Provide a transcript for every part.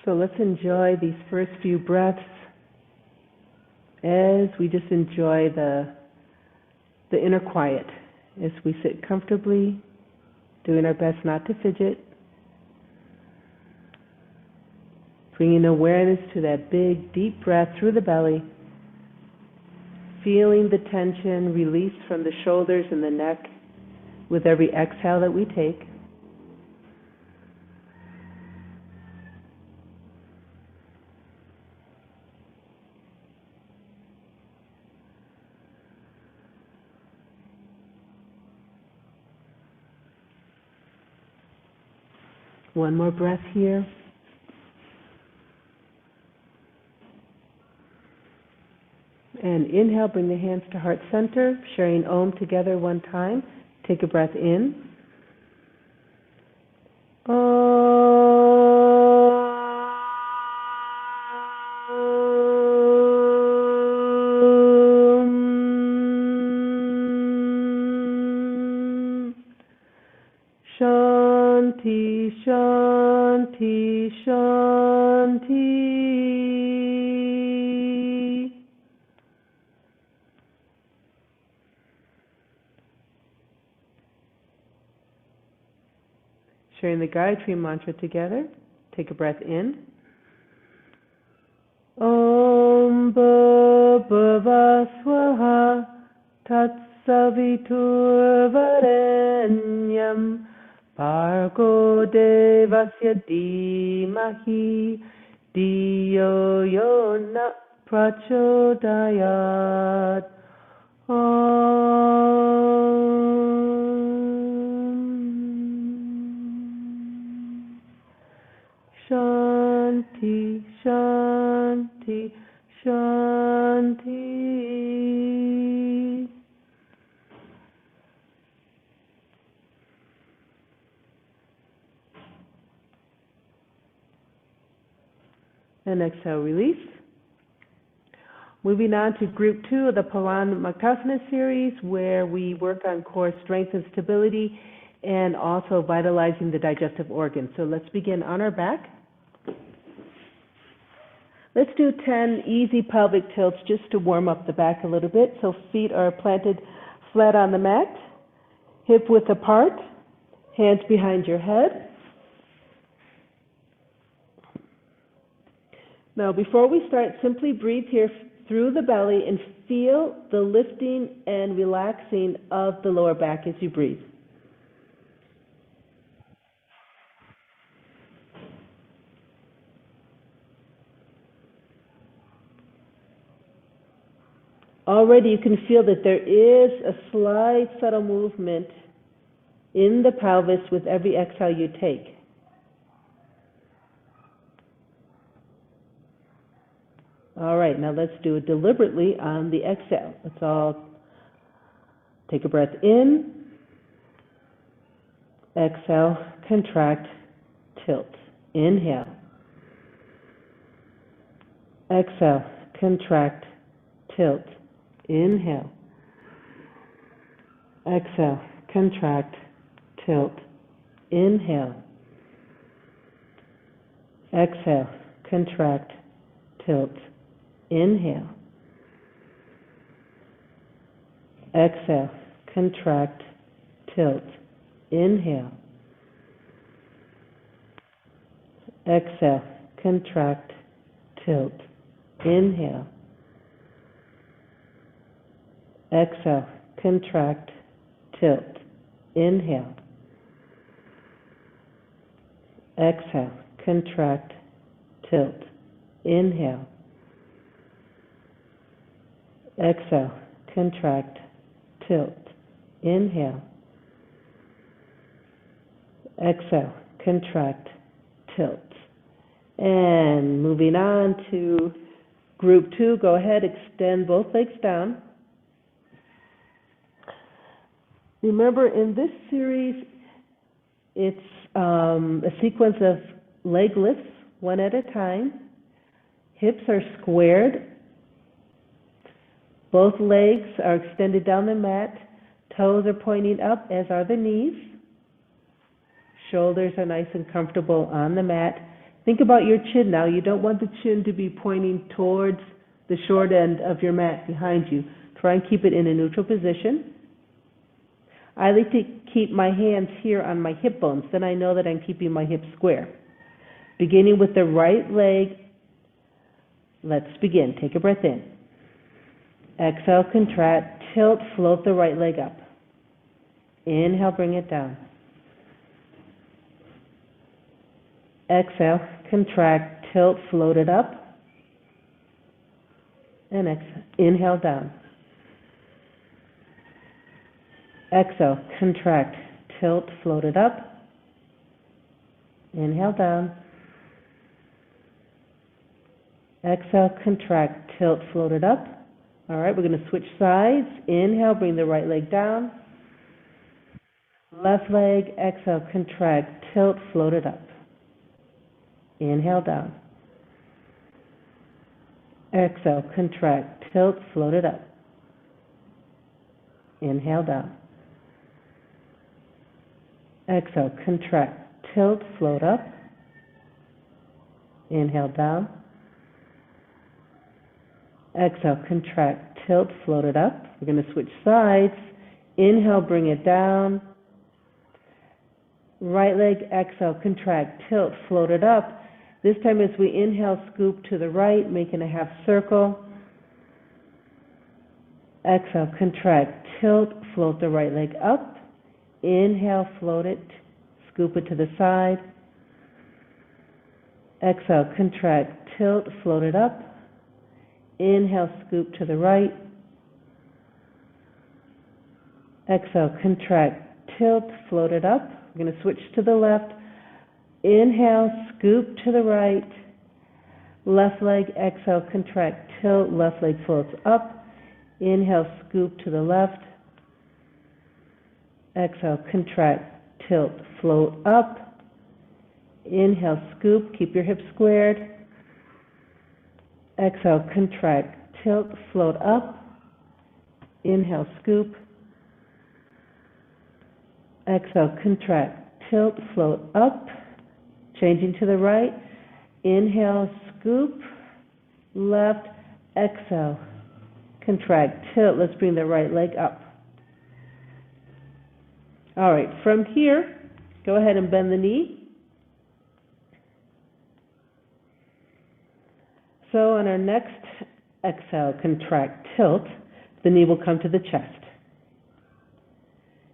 So let's enjoy these first few breaths as we just enjoy the inner quiet as we sit comfortably, doing our best not to fidget, bringing awareness to that big, deep breath through the belly, feeling the tension release from the shoulders and the neck with every exhale that we take. One more breath here. And inhale, bring the hands to heart center, sharing Om together one time. Take a breath in. Shanti, Shanti, Shanti. Sharing the Gayatri mantra together. Take a breath in. Om Bhava Swaha Tat Savitur Varenyam Bhargo Devasya Dhimahi Dhiyo Yo Na Prachodayat. Shanti, Shanti, Shanti. And exhale, release. Moving on to group 2 of the Pawanmukhtasana series, where we work on core strength and stability and also vitalizing the digestive organs. So let's begin on our back. Let's do 10 easy pelvic tilts just to warm up the back a little bit. So feet are planted flat on the mat, hip width apart, hands behind your head. Now before we start, simply breathe here through the belly and feel the lifting and relaxing of the lower back as you breathe. Already you can feel that there is a slight subtle movement in the pelvis with every exhale you take. All right, now let's do it deliberately on the exhale. Let's all take a breath in, exhale, contract, tilt. Inhale, exhale, contract, tilt. Inhale, exhale, contract, tilt. Inhale, exhale, contract, tilt. Inhale, exhale, contract, tilt. Inhale, exhale, contract, tilt. Inhale, exhale, contract, tilt. Inhale, exhale, contract, tilt. Inhale, exhale, contract, tilt. Inhale, exhale, contract, tilt. And moving on to group 2, go ahead, extend both legs down. Remember, in this series, it's a sequence of leg lifts, one at a time. Hips are squared. Both legs are extended down the mat. Toes are pointing up, as are the knees. Shoulders are nice and comfortable on the mat. Think about your chin now. You don't want the chin to be pointing towards the short end of your mat behind you. Try and keep it in a neutral position. I like to keep my hands here on my hip bones. Then I know that I'm keeping my hips square. Beginning with the right leg, let's begin. Take a breath in. Exhale, contract, tilt, float the right leg up. Inhale, bring it down. Exhale, contract, tilt, float it up. And exhale, inhale, down. Exhale, contract, tilt, float it up. Inhale, down. Exhale, contract, tilt, float it up. All right, we're going to switch sides. Inhale, bring the right leg down. Left leg, exhale, contract, tilt, float it up. Inhale, down. Exhale, contract, tilt, float it up. Inhale, down. Exhale, contract, tilt, float up. Inhale, down. Exhale, contract, tilt, float it up. We're going to switch sides. Inhale, bring it down. Right leg, exhale, contract, tilt, float it up. This time as we inhale, scoop to the right, making a half circle. Exhale, contract, tilt, float the right leg up. Inhale, float it, scoop it to the side. Exhale, contract, tilt, float it up. Inhale, scoop to the right. Exhale, contract, tilt, float it up. We're going to switch to the left. Inhale, scoop to the right. Left leg, exhale, contract, tilt, left leg floats up. Inhale, scoop to the left. Exhale, contract, tilt, float up. Inhale, scoop, keep your hips squared. Exhale, contract, tilt, float up. Inhale, scoop. Exhale, contract, tilt, float up. Changing to the right. Inhale, scoop. Left, exhale, contract, tilt. Let's bring the right leg up. All right, from here, go ahead and bend the knee. So on our next exhale, contract, tilt, the knee will come to the chest.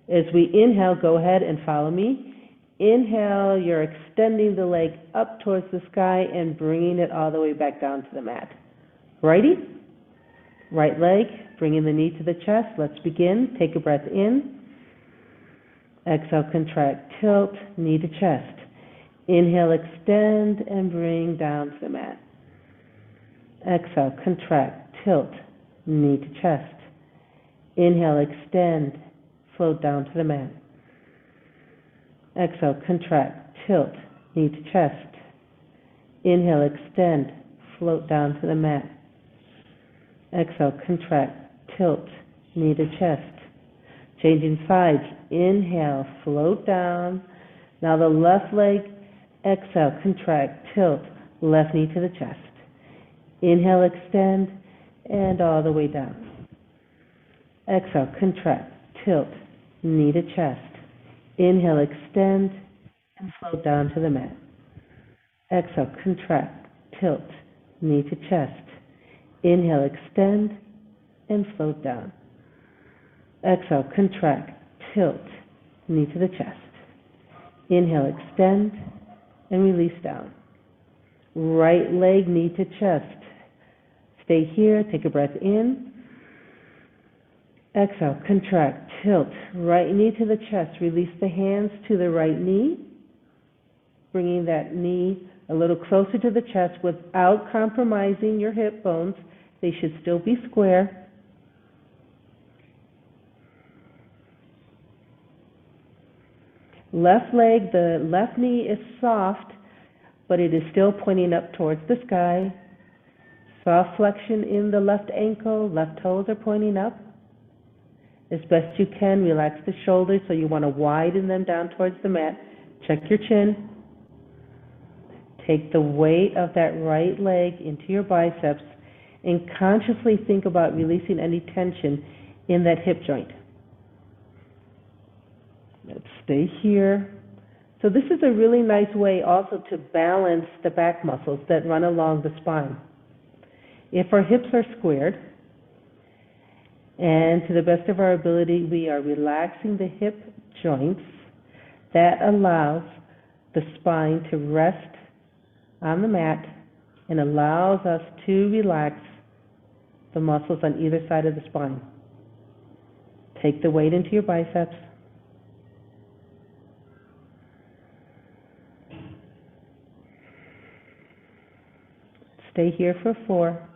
As we inhale, go ahead and follow me. Inhale, you're extending the leg up towards the sky and bringing it all the way back down to the mat. Righty, right leg, bringing the knee to the chest. Let's begin. Take a breath in. Exhale, contract, tilt, knee to chest. Inhale, extend, and bring down to the mat. Exhale, contract, tilt, knee to chest. Inhale, extend, float down to the mat. Exhale, contract, tilt, knee to chest. Inhale, extend, float down to the mat. Exhale, contract, tilt, knee to chest. Changing sides. Inhale, float down. Now the left leg, exhale, contract, tilt, left knee to the chest. Inhale, extend, and all the way down. Exhale, contract, tilt, knee to chest. Inhale, extend, and float down to the mat. Exhale, contract, tilt, knee to chest. Inhale, extend, and float down. Exhale, contract, tilt, knee to the chest. Inhale, extend, and release down. Right leg, knee to chest. Stay here, take a breath in. Exhale, contract, tilt, right knee to the chest. Release the hands to the right knee, bringing that knee a little closer to the chest without compromising your hip bones. They should still be square. Left leg, the left knee is soft, but it is still pointing up towards the sky. Soft flexion in the left ankle, left toes are pointing up. As best you can, relax the shoulders, so you want to widen them down towards the mat. Check your chin. Take the weight of that right leg into your biceps and consciously think about releasing any tension in that hip joint. Let's stay here. So this is a really nice way also to balance the back muscles that run along the spine. If our hips are squared, and to the best of our ability we are relaxing the hip joints, that allows the spine to rest on the mat and allows us to relax the muscles on either side of the spine. Take the weight into your biceps. Stay here for 4.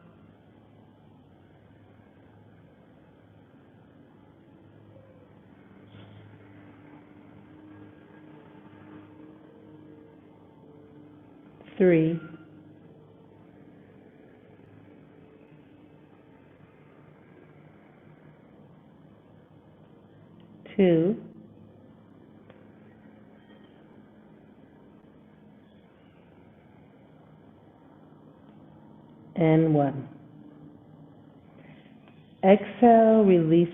3. 2. 1. Exhale, release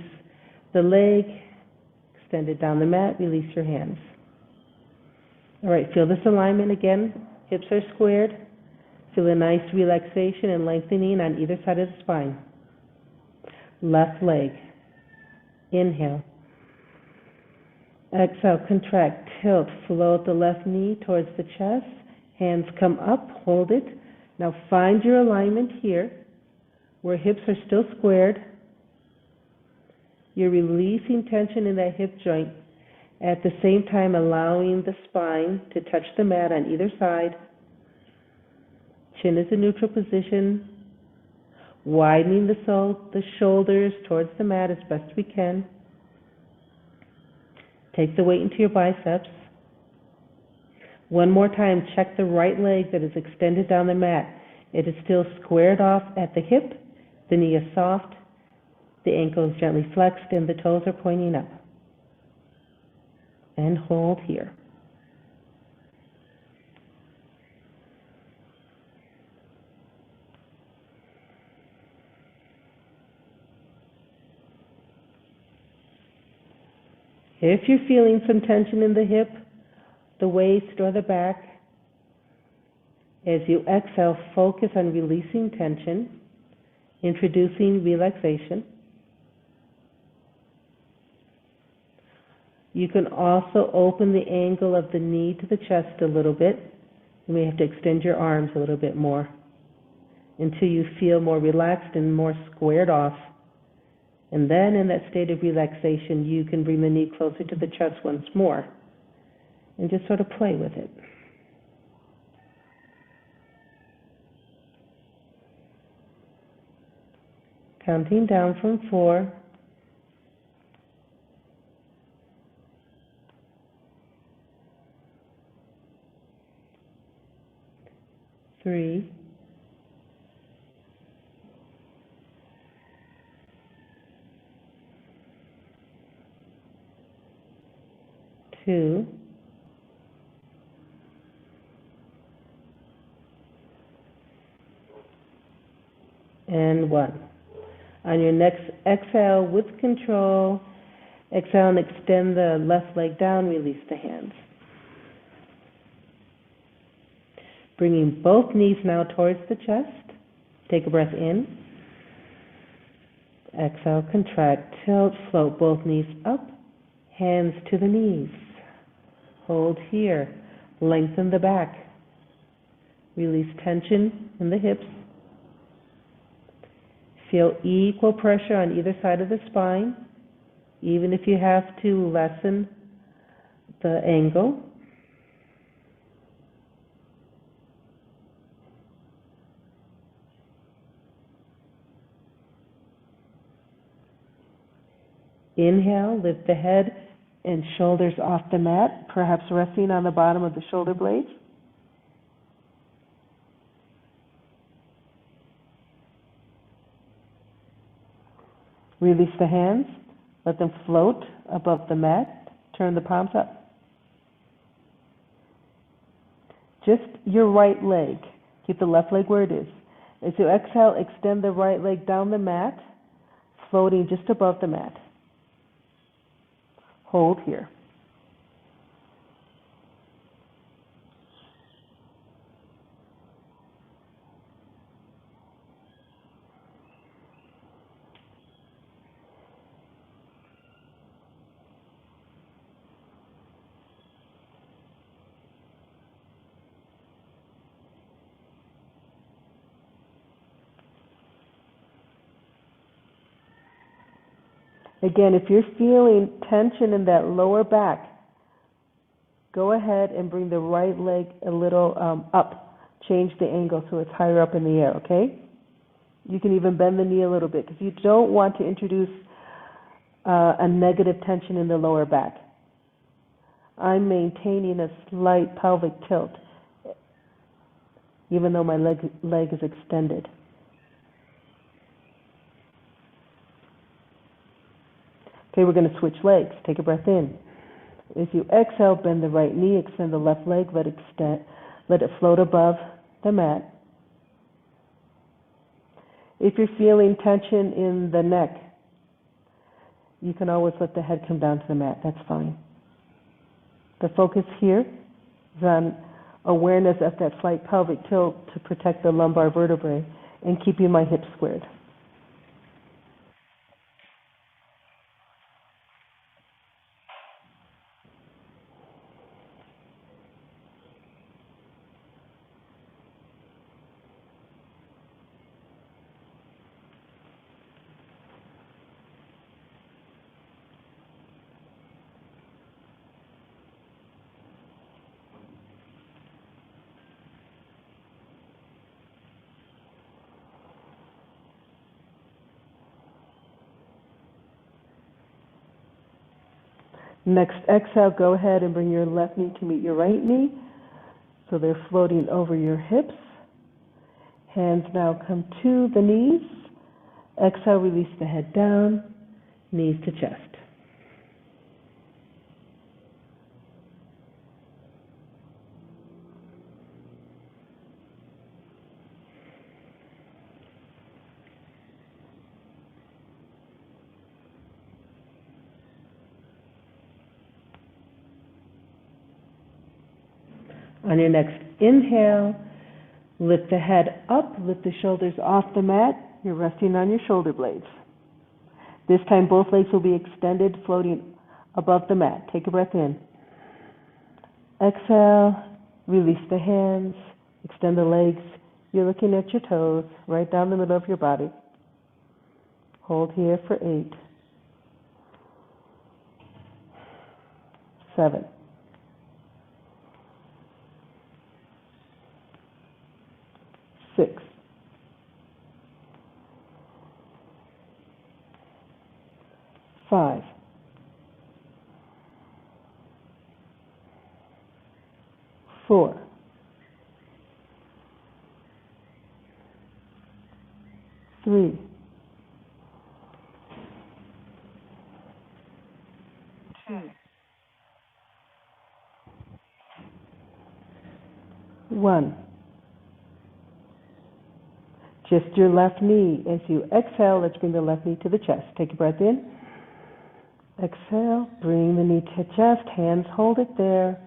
the leg, extend it down the mat, release your hands. All right, feel this alignment again. Hips are squared. Feel a nice relaxation and lengthening on either side of the spine. Left leg. Inhale. Exhale, contract, tilt, float the left knee towards the chest. Hands come up, hold it. Now find your alignment here, where hips are still squared. You're releasing tension in that hip joint, at the same time allowing the spine to touch the mat on either side. Chin is in neutral position, widening the shoulders towards the mat as best we can. Take the weight into your biceps. One more time, check the right leg that is extended down the mat. It is still squared off at the hip, the knee is soft, the ankle is gently flexed, and the toes are pointing up. And hold here. If you're feeling some tension in the hip, the waist, or the back, as you exhale, focus on releasing tension, introducing relaxation. You can also open the angle of the knee to the chest a little bit. You may have to extend your arms a little bit more until you feel more relaxed and more squared off. And then in that state of relaxation, you can bring the knee closer to the chest once more and just sort of play with it. Counting down from 4. 3. 2. 1. On your next exhale with control, exhale and extend the left leg down, release the hands. Bringing both knees now towards the chest. Take a breath in. Exhale, contract, tilt, float both knees up, hands to the knees. Hold here. Lengthen the back. Release tension in the hips. Feel equal pressure on either side of the spine, even if you have to lessen the angle. Inhale, lift the head and shoulders off the mat, perhaps resting on the bottom of the shoulder blades. Release the hands, let them float above the mat, turn the palms up. just your right leg. Keep the left leg where it is. As you exhale, extend the right leg down the mat, floating just above the mat. Hold here. Again, if you're feeling tension in that lower back, go ahead and bring the right leg a little up. Change the angle so it's higher up in the air, okay? You can even bend the knee a little bit because you don't want to introduce a negative tension in the lower back. I'm maintaining a slight pelvic tilt even though my leg is extended. Okay, we're going to switch legs. Take a breath in. As you exhale, bend the right knee, extend the left leg, let it float above the mat. If you're feeling tension in the neck, you can always let the head come down to the mat. That's fine. The focus here is on awareness of that slight pelvic tilt to protect the lumbar vertebrae and keeping my hips squared. Next exhale, go ahead and bring your left knee to meet your right knee. So they're floating over your hips. Hands now come to the knees. Exhale, release the head down, knees to chest. On your next inhale, lift the head up, lift the shoulders off the mat. You're resting on your shoulder blades. This time both legs will be extended, floating above the mat. Take a breath in. Exhale, release the hands, extend the legs. You're looking at your toes, right down the middle of your body. Hold here for 8, 7, 6, 5, 4, 3, 2, 1. Just your left knee. As you exhale, let's bring the left knee to the chest. Take a breath in. Exhale, bring the knee to chest. Hands hold it there.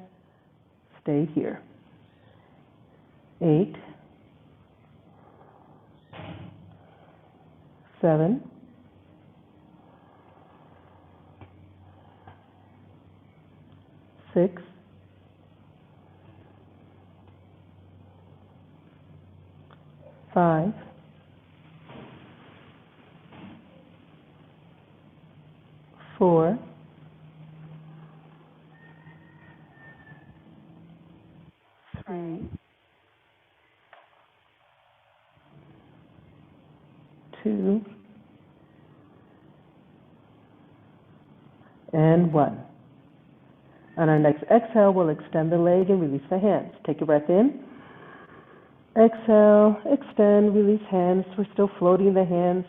Stay here. 8, 7, 6, 5, 4, 3, 2, and 1. On our next exhale, we'll extend the leg and release the hands. Take a breath in. Exhale, extend, release hands. We're still floating the hands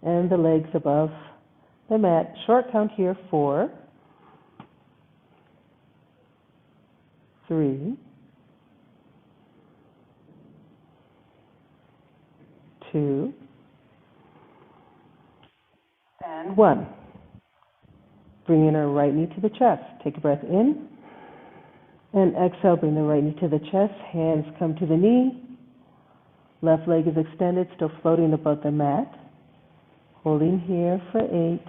and the legs above the mat. Short count here. 4, 3, and 1. Bring in our right knee to the chest. Take a breath in. And exhale, bring the right knee to the chest. Hands come to the knee. Left leg is extended, still floating above the mat. Holding here for 8.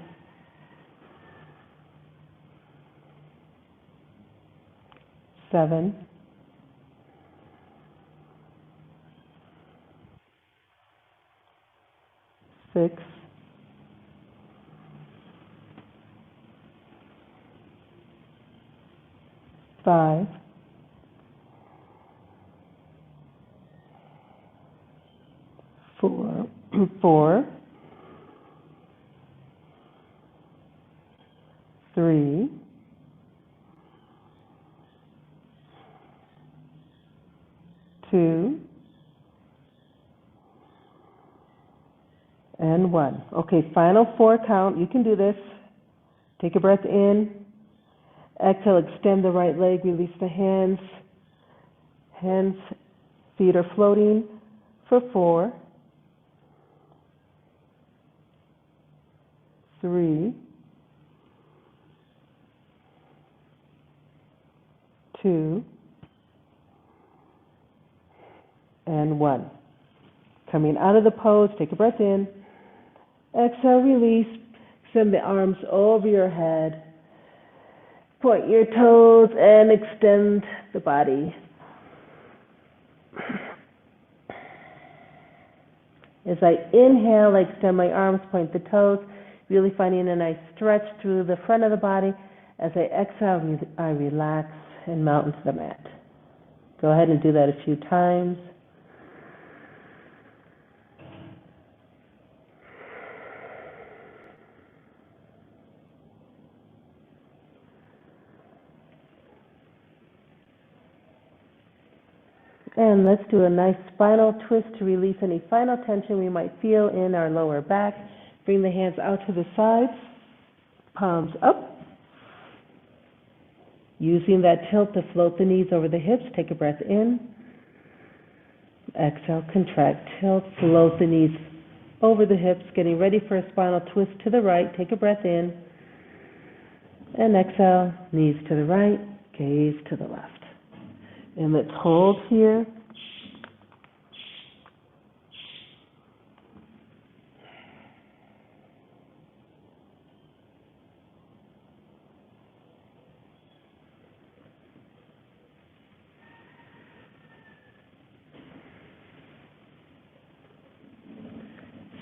7. 6. 5. 4. 3. 2. And 1. Okay, final 4 count. You can do this. Take a breath in. Exhale, extend the right leg, release the hands. Hands, feet are floating for 4. 3. 2. And 1. Coming out of the pose, take a breath in. Exhale, release. Send the arms over your head. Point your toes and extend the body. As I inhale, I extend my arms, point the toes, really finding a nice stretch through the front of the body. As I exhale, I relax and mount into the mat. Go ahead and do that a few times. And let's do a nice spinal twist to release any final tension we might feel in our lower back. Bring the hands out to the sides, palms up. Using that tilt to float the knees over the hips, take a breath in. Exhale, contract, tilt, float the knees over the hips, getting ready for a spinal twist to the right. Take a breath in. And exhale, knees to the right, gaze to the left. And let's hold here.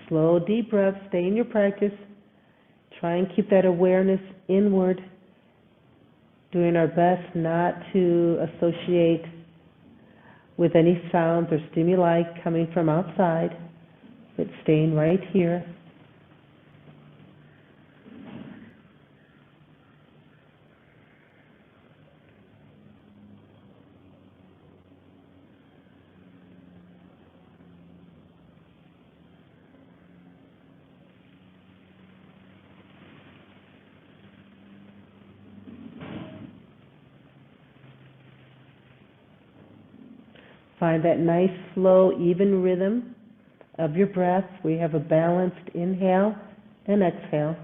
Slow, deep breaths. Stay in your practice. Try and keep that awareness inward. Doing our best not to associate with any sounds or stimuli coming from outside, but staying right here. Find that nice, slow, even rhythm of your breath. We have a balanced inhale and exhale.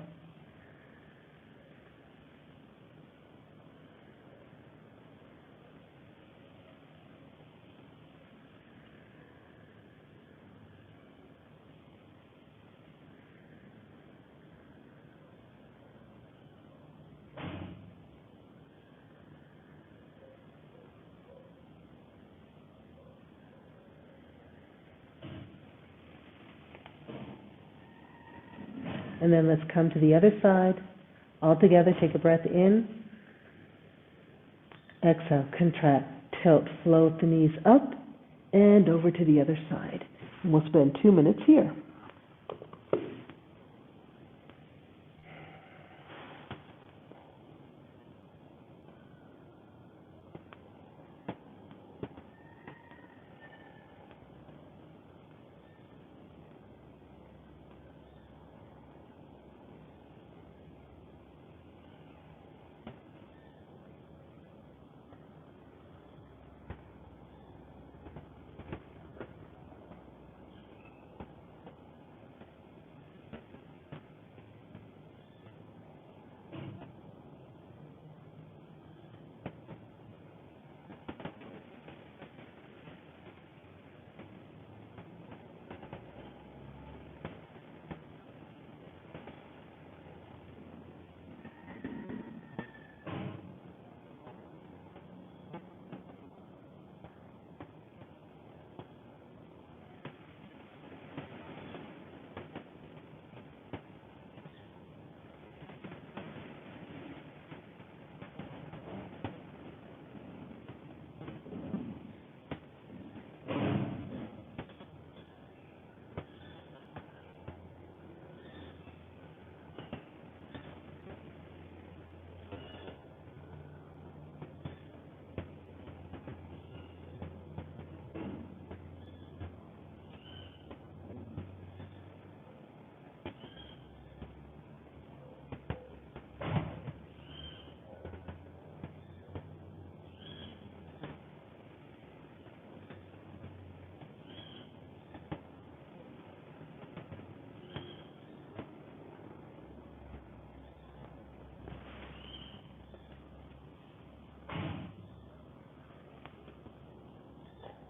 And then let's come to the other side. All together, take a breath in. Exhale, contract, tilt, float the knees up and over to the other side. And we'll spend 2 minutes here.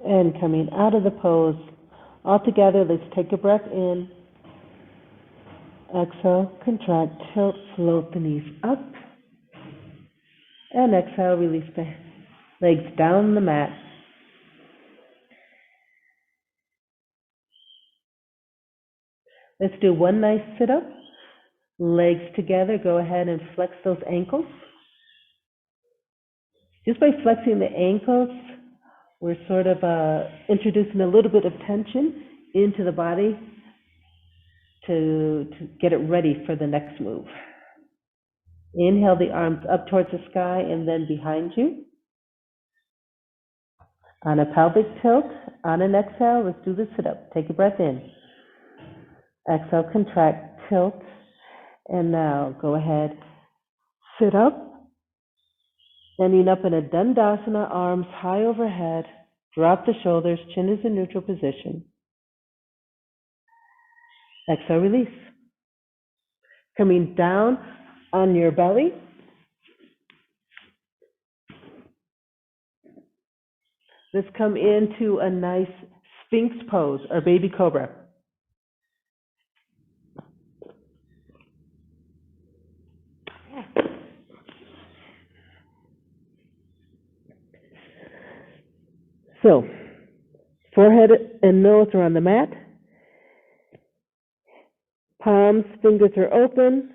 And coming out of the pose. All together, let's take a breath in. Exhale, contract, tilt, float the knees up. And exhale, release the legs down the mat. Let's do one nice sit-up. Legs together, go ahead and flex those ankles. Just by flexing the ankles, we're sort of introducing a little bit of tension into the body to get it ready for the next move. Inhale the arms up towards the sky and then behind you. On a pelvic tilt, on an exhale, let's do the sit-up. Take a breath in. Exhale, contract, tilt, and now go ahead, sit up. Ending up in a Dandasana, arms high overhead. Drop the shoulders, chin is in neutral position. Exhale, release. Coming down on your belly. Let's come into a nice Sphinx pose, or baby cobra. So, forehead and nose are on the mat. Palms, fingers are open.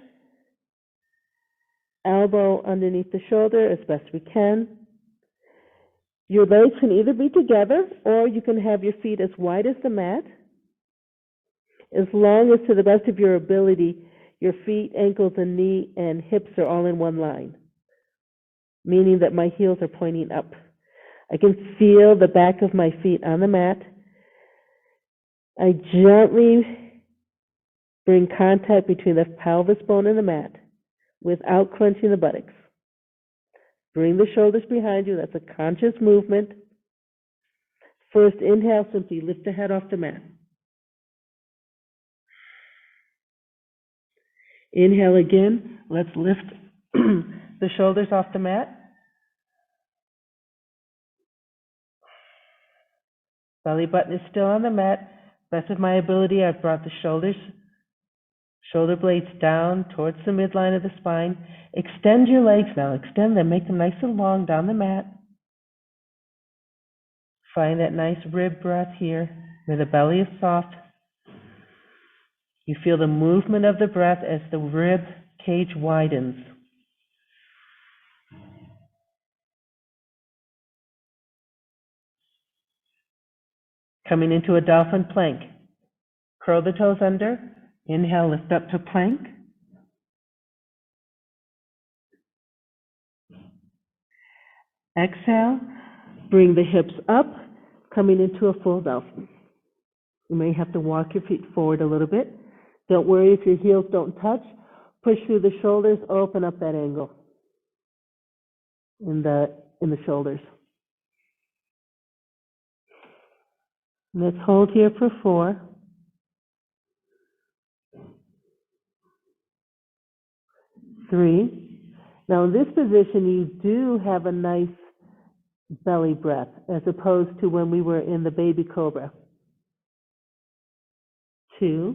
Elbow underneath the shoulder as best we can. Your legs can either be together or you can have your feet as wide as the mat. As long as, to the best of your ability, your feet, ankles, and knee and hips are all in one line, meaning that my heels are pointing up. I can feel the back of my feet on the mat. I gently bring contact between the pelvis bone and the mat without clenching the buttocks. Bring the shoulders behind you. That's a conscious movement. First, inhale, simply lift the head off the mat. Inhale again. Let's lift the shoulders off the mat. Belly button is still on the mat. Best of my ability, I've brought the shoulder blades down towards the midline of the spine. Extend your legs now. Extend them. Make them nice and long down the mat. Find that nice rib breath here where the belly is soft. You feel the movement of the breath as the rib cage widens. Coming into a Dolphin Plank. Curl the toes under. Inhale, lift up to plank. Exhale, bring the hips up, coming into a full dolphin. You may have to walk your feet forward a little bit. Don't worry if your heels don't touch. Push through the shoulders, open up that angle in the shoulders. Let's hold here for 4. 3. Now in this position, you do have a nice belly breath as opposed to when we were in the baby cobra. 2.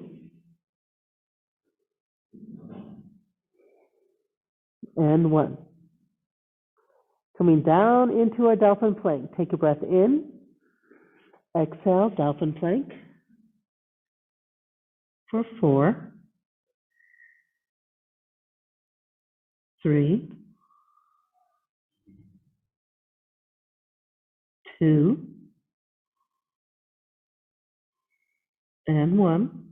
And 1. Coming down into our Dolphin Plank. Take a breath in. Exhale, Dolphin Plank for 4. 3. 2. And 1.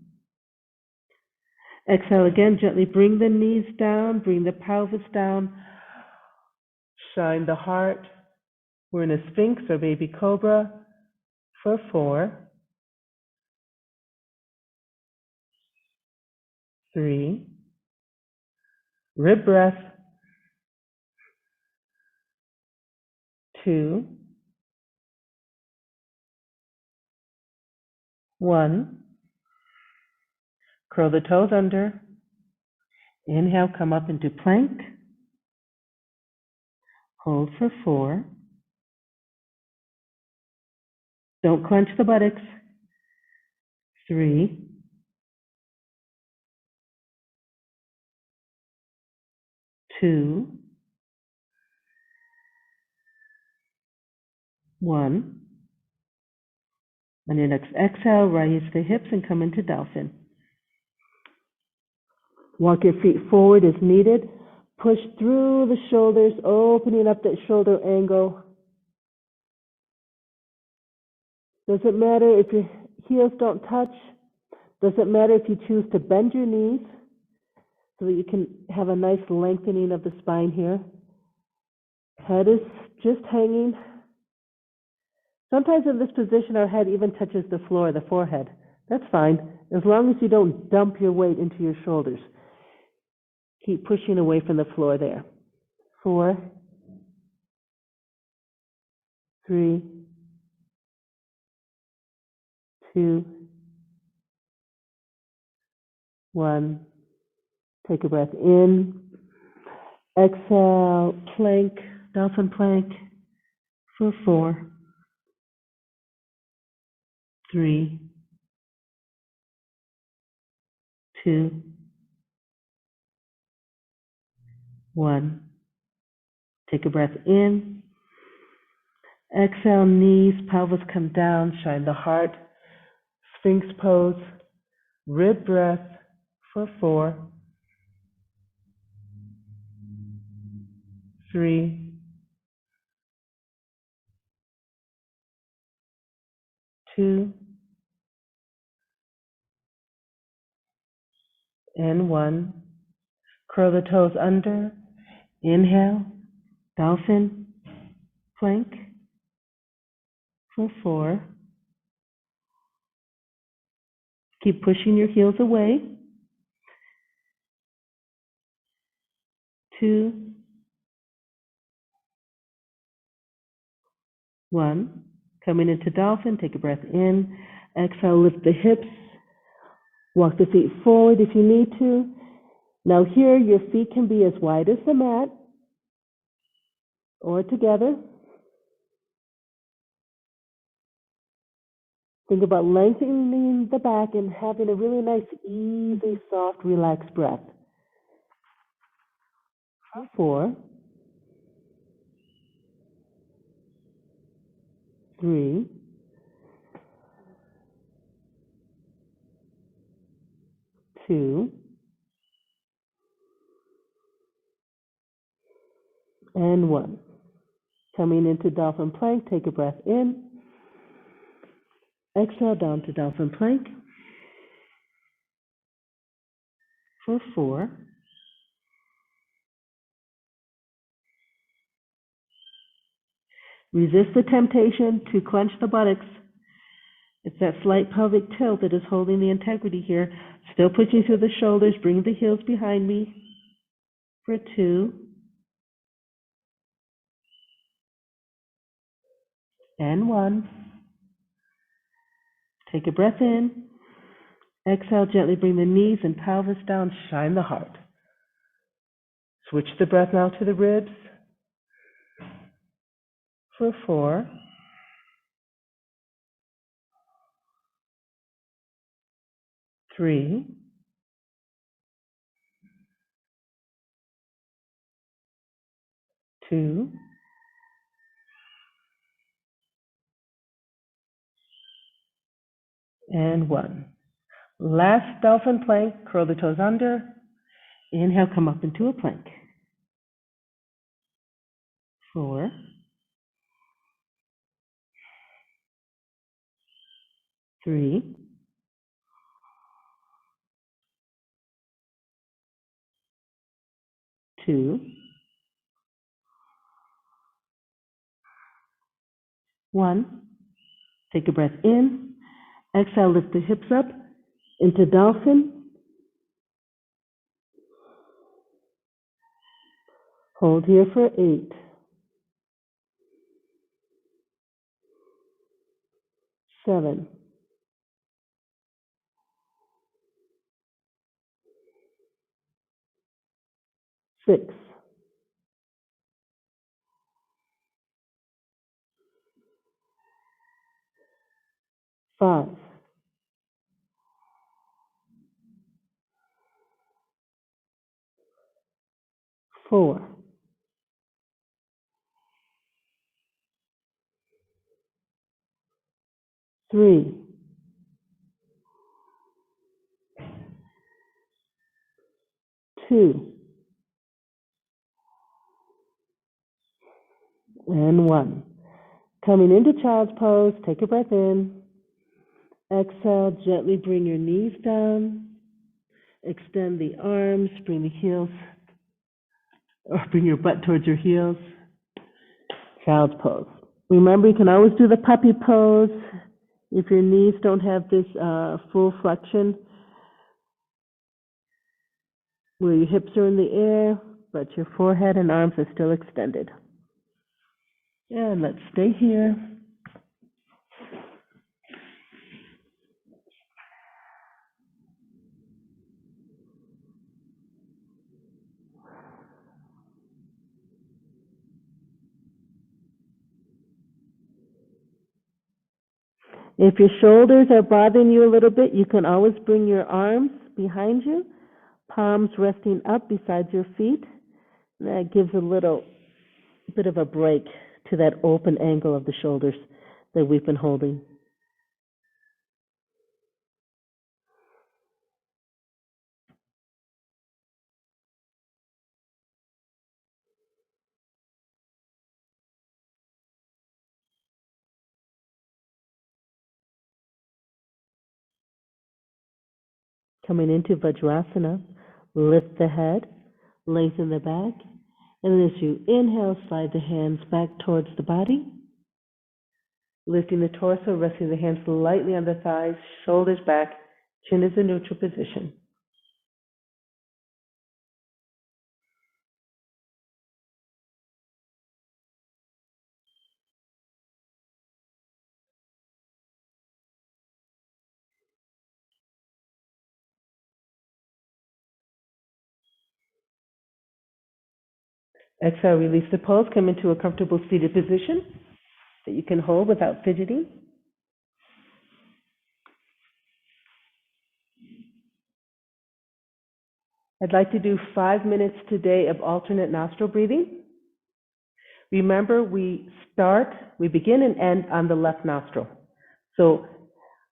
Exhale again, gently bring the knees down, bring the pelvis down, shine the heart. We're in a Sphinx or baby cobra for 4. 3. Rib breath. 2. 1. Curl the toes under. Inhale, come up into plank. Hold for 4. Don't clench the buttocks. 3, 2, 1. On your next exhale, raise the hips and come into Dolphin. Walk your feet forward as needed. Push through the shoulders, opening up that shoulder angle. Doesn't matter if your heels don't touch. Doesn't matter if you choose to bend your knees so that you can have a nice lengthening of the spine here. Head is just hanging. Sometimes in this position, our head even touches the floor, the forehead. That's fine, as long as you don't dump your weight into your shoulders. Keep pushing away from the floor there. 4, 3, 2, 1. Take a breath in. Exhale, plank, dolphin plank for 4, 3, 2, 1. Take a breath in. Exhale, knees, pelvis come down, shine the heart. Sphinx pose, rib breath for 4, 3, 2, and 1. Curl the toes under. Inhale, dolphin plank for 4. Keep pushing your heels away. 2, 1. Coming into dolphin, take a breath in. Exhale, lift the hips. Walk the feet forward if you need to. Now here, your feet can be as wide as the mat or together. Think about lengthening the back and having a really nice, easy, soft, relaxed breath. 4, 3, 2, and 1. Coming into dolphin plank, take a breath in. Exhale down to dolphin plank for 4. Resist the temptation to clench the buttocks. It's that slight pelvic tilt that is holding the integrity here. Still pushing through the shoulders, bring the heels behind me for 2, and 1. Take a breath in. Exhale, gently bring the knees and pelvis down, shine the heart. Switch the breath now to the ribs for 4, 3, 2, and 1. Last dolphin plank, curl the toes under. Inhale, come up into a plank. 4, 3, 2, 1. Take a breath in. Exhale, lift the hips up into dolphin. Hold here for 8, 7, 6, 5, 4, 3, 2, and 1. Coming into child's pose, take a breath in. Exhale, gently bring your knees down. Extend the arms, bring the heels, or bring your butt towards your heels. Child's pose. Remember, you can always do the puppy pose if your knees don't have this full flexion, where your hips are in the air, but your forehead and arms are still extended. And let's stay here. If your shoulders are bothering you a little bit, you can always bring your arms behind you, palms resting up beside your feet. That gives a little bit of a break to that open angle of the shoulders that we've been holding. Coming into Vajrasana, lift the head, lengthen the back, and as you inhale, slide the hands back towards the body, lifting the torso, resting the hands lightly on the thighs, shoulders back, chin is in neutral position. Exhale, release the pose, come into a comfortable seated position that you can hold without fidgeting. I'd like to do 5 minutes today of alternate nostril breathing. Remember, we begin and end on the left nostril. So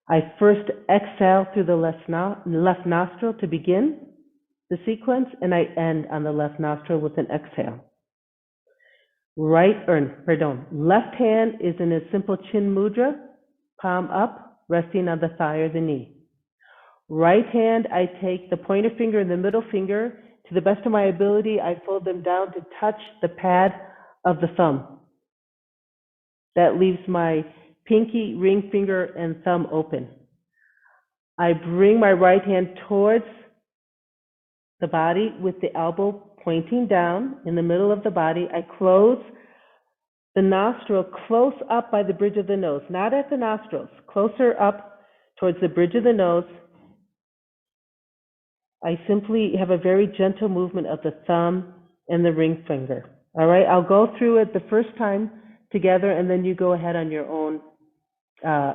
I first exhale through the left nostril to begin the sequence, and I end on the left nostril with an exhale. Left hand is in a simple chin mudra, palm up, resting on the thigh or the knee. Right hand, I take the pointer finger and the middle finger. To the best of my ability, I fold them down to touch the pad of the thumb. That leaves my pinky, ring finger, and thumb open. I bring my right hand towards the body with the elbow pointing down in the middle of the body. I close the nostril close up by the bridge of the nose, not at the nostrils, closer up towards the bridge of the nose. I simply have a very gentle movement of the thumb and the ring finger. All right, I'll go through it the first time together, and then you go ahead on your own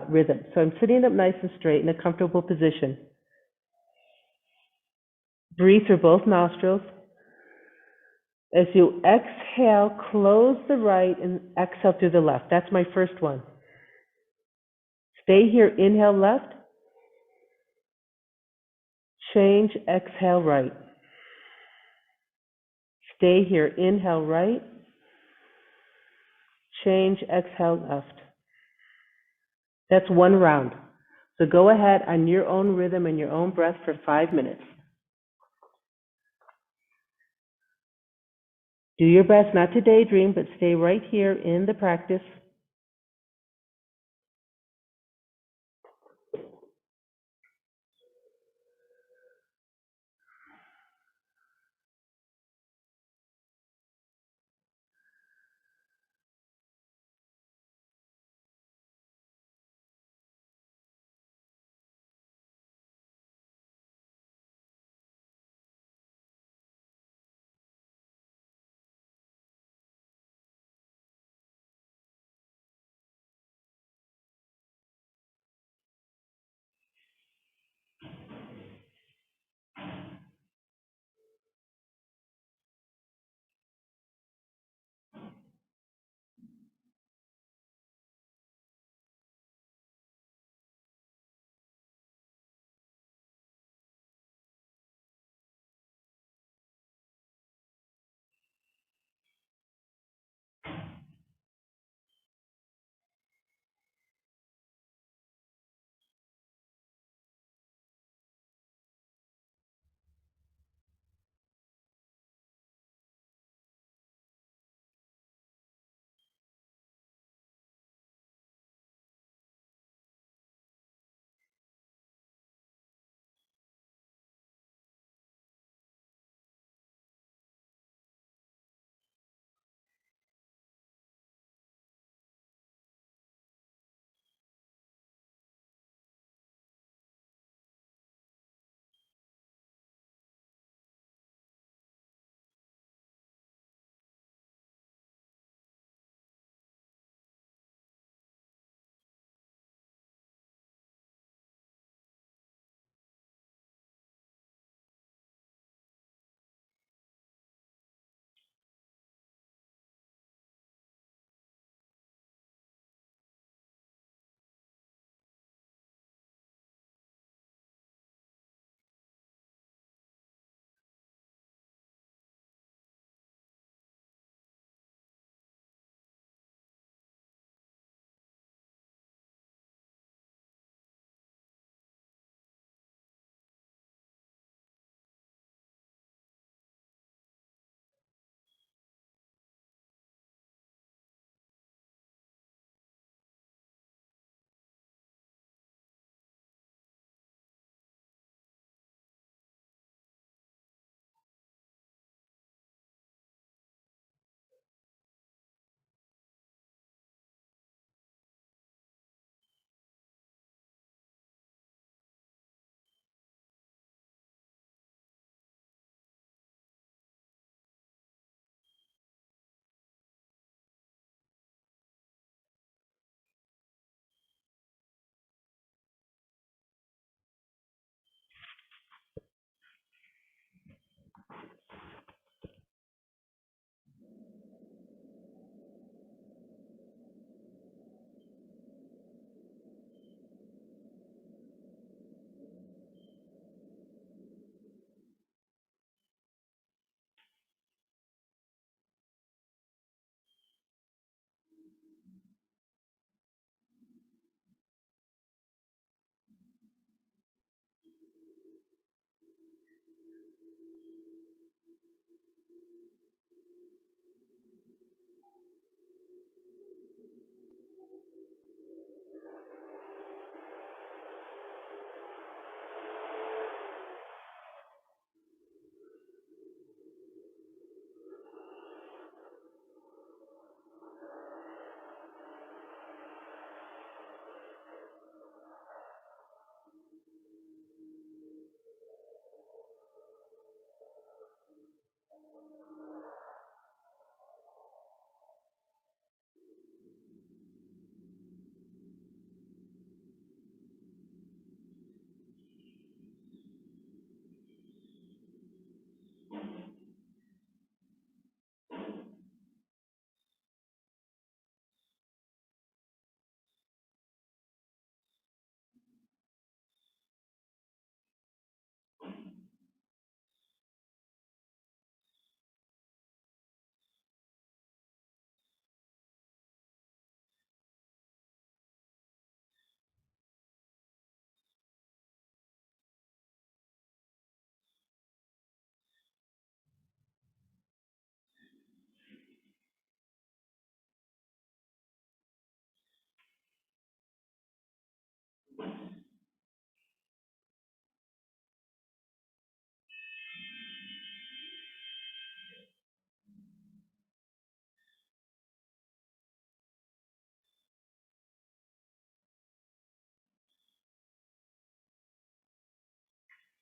rhythm. So I'm sitting up nice and straight in a comfortable position. Breathe through both nostrils. As you exhale, close the right and exhale through the left. That's my first one. Stay here, inhale left. Change, exhale right. Stay here, inhale right. Change, exhale left. That's one round. So go ahead on your own rhythm and your own breath for 5 minutes. Do your best not to daydream, but stay right here in the practice.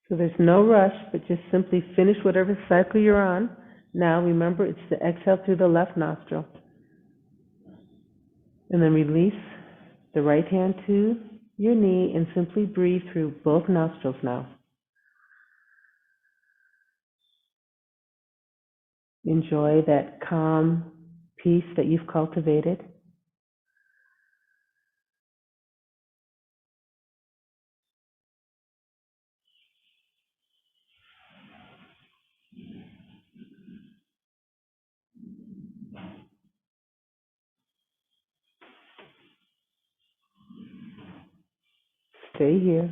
So there's no rush, but just simply finish whatever cycle you're on. Now remember, it's the exhale through the left nostril. And then release the right hand to your knee and simply breathe through both nostrils now. Enjoy that calm peace that you've cultivated. Stay here.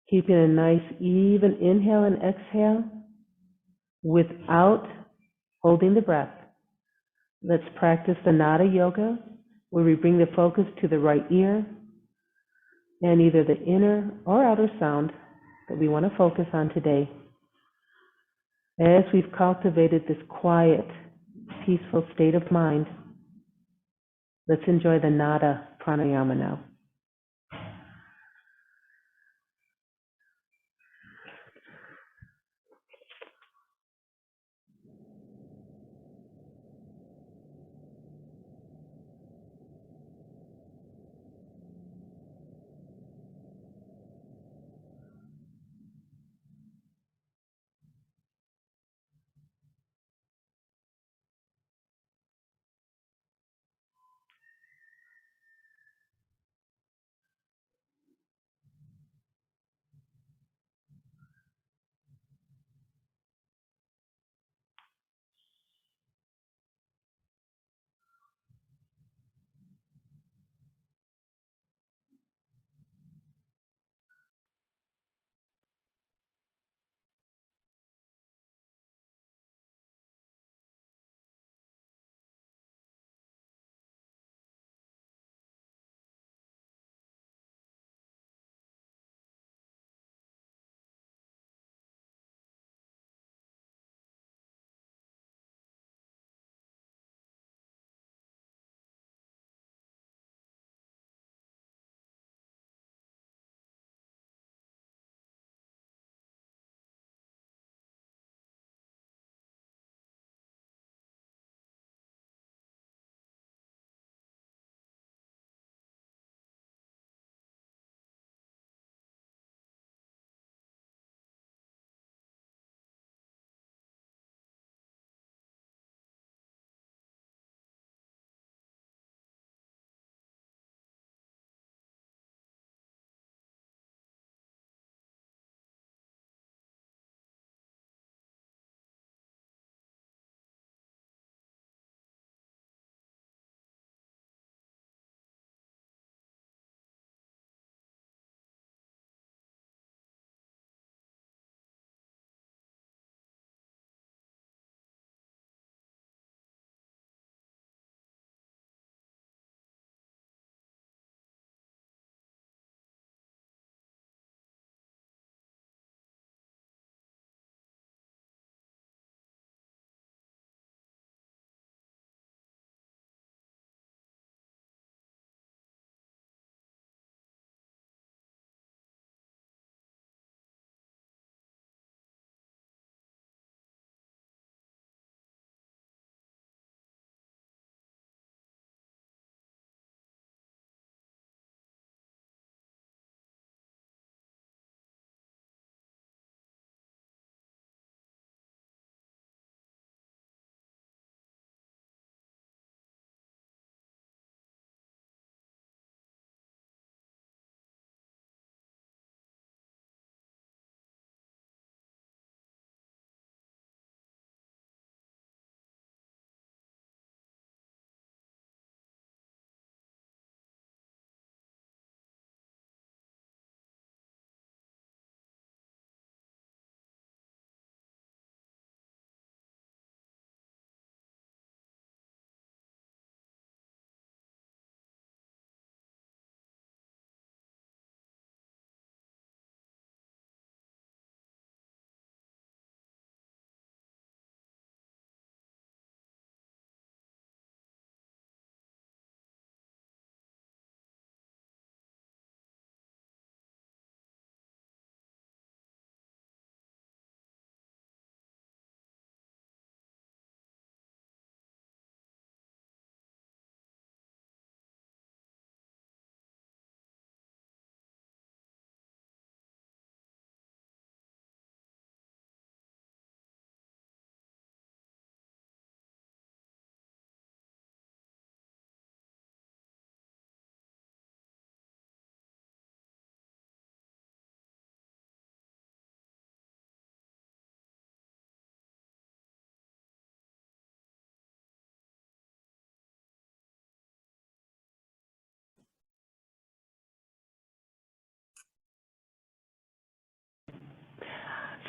Keeping a nice even inhale and exhale without holding the breath. Let's practice the Nada Yoga, where we bring the focus to the right ear and either the inner or outer sound that we want to focus on today. As we've cultivated this quiet, peaceful state of mind, let's enjoy the Nada pranayama now.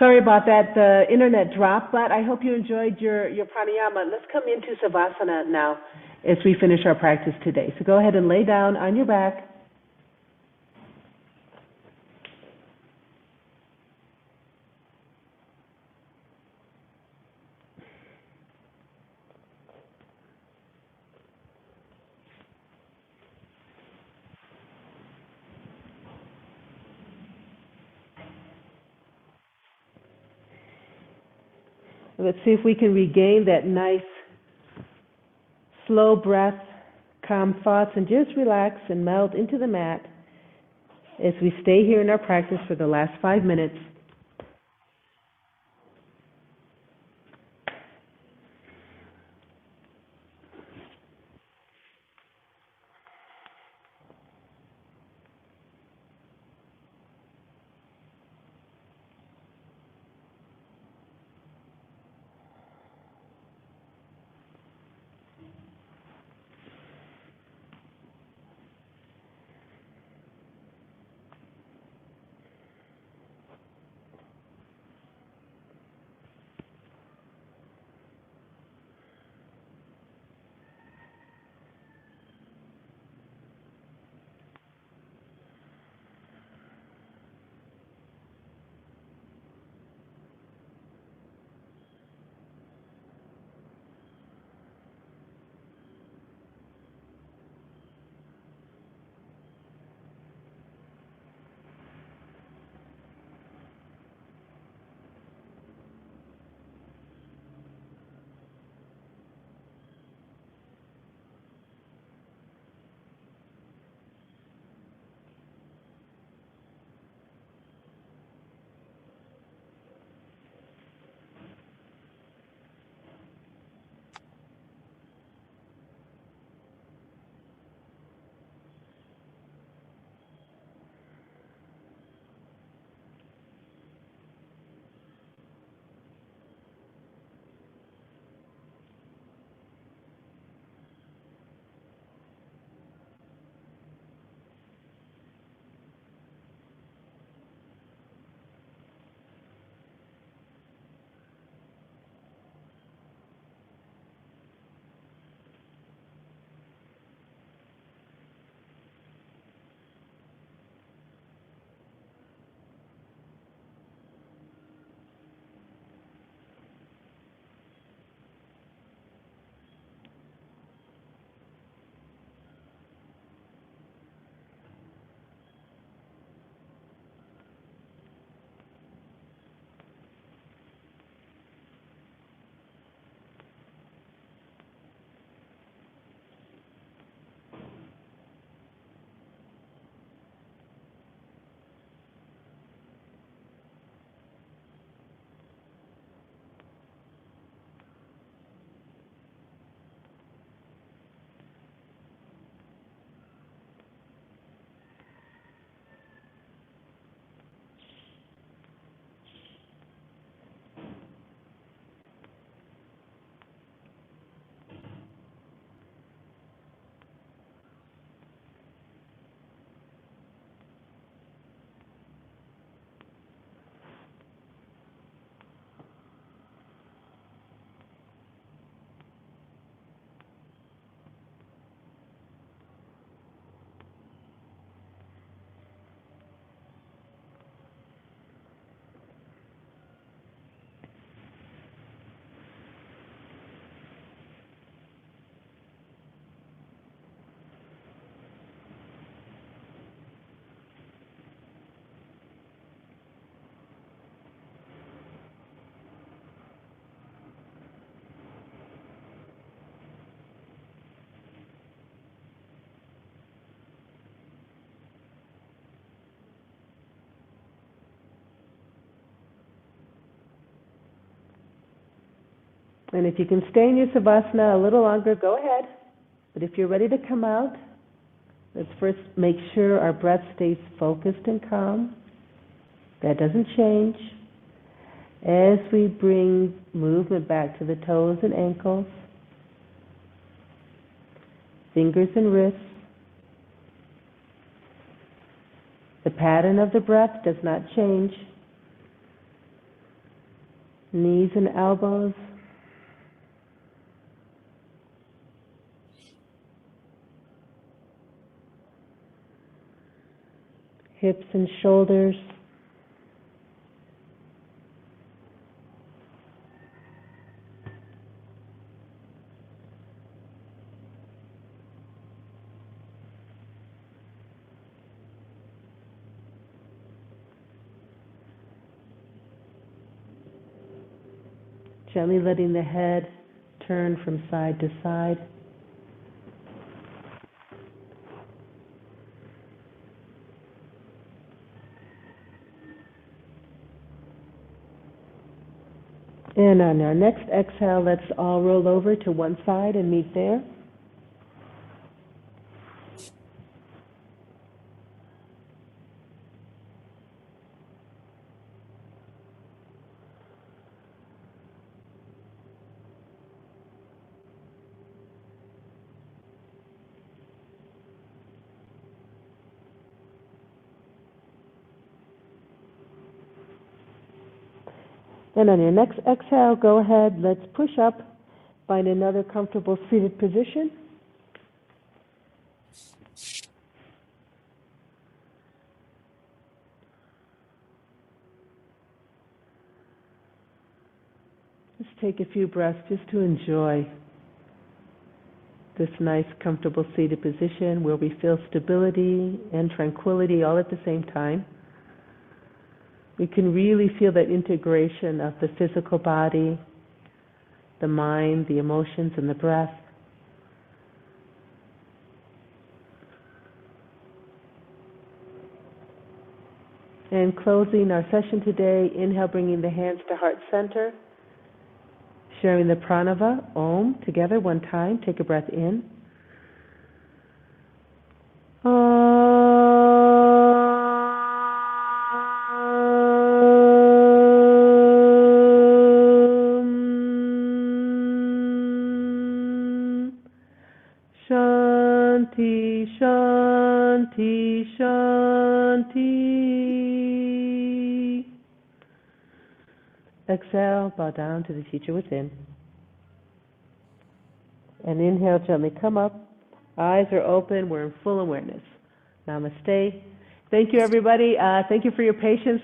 Sorry about that. The internet dropped, but I hope you enjoyed your pranayama. Let's come into Savasana now as we finish our practice today. So go ahead and lay down on your back. Let's see if we can regain that nice, slow breath, calm thoughts, and just relax and melt into the mat as we stay here in our practice for the last 5 minutes. And if you can stay in your Savasana a little longer, go ahead. But if you're ready to come out, let's first make sure our breath stays focused and calm. That doesn't change. As we bring movement back to the toes and ankles, fingers and wrists, the pattern of the breath does not change. Knees and elbows. Hips and shoulders. Gently letting the head turn from side to side. And on our next exhale, let's all roll over to one side and meet there. And on your next exhale, go ahead, let's push up, find another comfortable seated position. Just take a few breaths just to enjoy this nice, comfortable seated position where we feel stability and tranquility all at the same time. We can really feel that integration of the physical body, the mind, the emotions, and the breath. And closing our session today, inhale, bringing the hands to heart center, sharing the pranava, Om, together one time. Take a breath in. Shanti, Shanti, Shanti. Exhale, bow down to the teacher within. And inhale, gently come up. Eyes are open. We're in full awareness. Namaste. Thank you, everybody. Thank you for your patience.